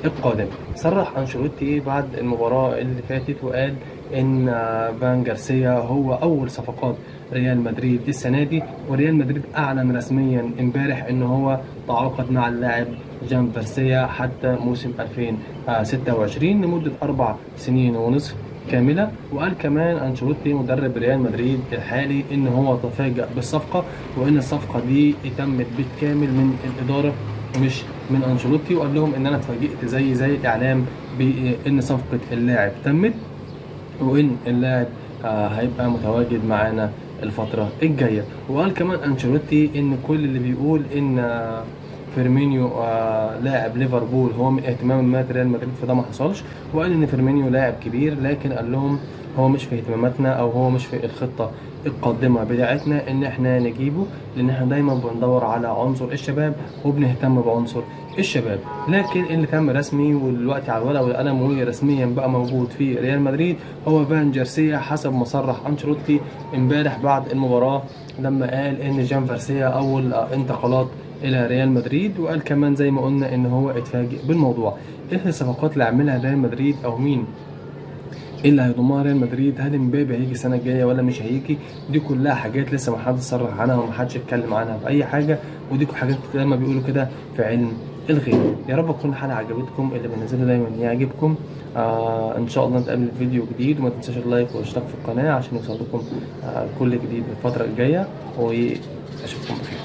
القادم. صرح أنشيلوتي بعد المباراة اللي فاتت وقال إن فان جارسيا هو أول صفقات ريال مدريد السنة دي، وريال مدريد أعلن رسميا امبارح إن هو تعاقد مع اللاعب جان فارسيا حتى موسم 2026 لمدة 4 سنين ونصف كاملة. وقال كمان أنشيلوتي مدرب ريال مدريد الحالي إن هو تفاجأ بالصفقة، وإن الصفقة دي تمت بالكامل من الإدارة مش من أنشيلوتي. وقال لهم إن أنا اتفاجئت زي الإعلام بإن صفقة اللاعب تمت، وإن اللاعب هيبقى متواجد معانا الفترة الجاية. وقال كمان أنشيلوتي إن كل اللي بيقول إن فيرمينيو لاعب ليفربول هو من اهتمامات ريال مدريد، فده ما حصلش. وقال ان فيرمينيو لاعب كبير، لكن قال لهم هو مش في اهتماماتنا او هو مش في الخطه القادمه بتاعتنا ان احنا نجيبه، لان احنا دايما بندور على عنصر الشباب وبنهتم بعنصر الشباب. لكن اللي تم رسمي والوقت على الورق والقلم ورسميا بقى موجود في ريال مدريد هو فان جارسيا، حسب ما صرح انشيلوتي امبارح بعد المباراه لما قال ان جان فارسيا اول انتقالات الى ريال مدريد. وقال كمان زي ما قلنا ان هو اتفاجئ بالموضوع. ايه الصفقات اللي عملها ريال مدريد او مين اللي هيضمها ريال مدريد؟ هل امبابي هيجي السنه الجايه ولا مش هيجي؟ دي كلها حاجات لسه ما حدش صرح عنها وما حدش اتكلم عنها في اي حاجه، ودي حاجات زي ما بيقولوا كده في علم الغيب. يا رب تكون الحلقه عجبتكم، اللي بنزله دايما يعجبكم. ان شاء الله نتقابل في فيديو جديد، وما تنساش اللايك والاشتراك في القناه عشان يوصل لكم كل جديد الفتره الجايه، واشوفكم بخير.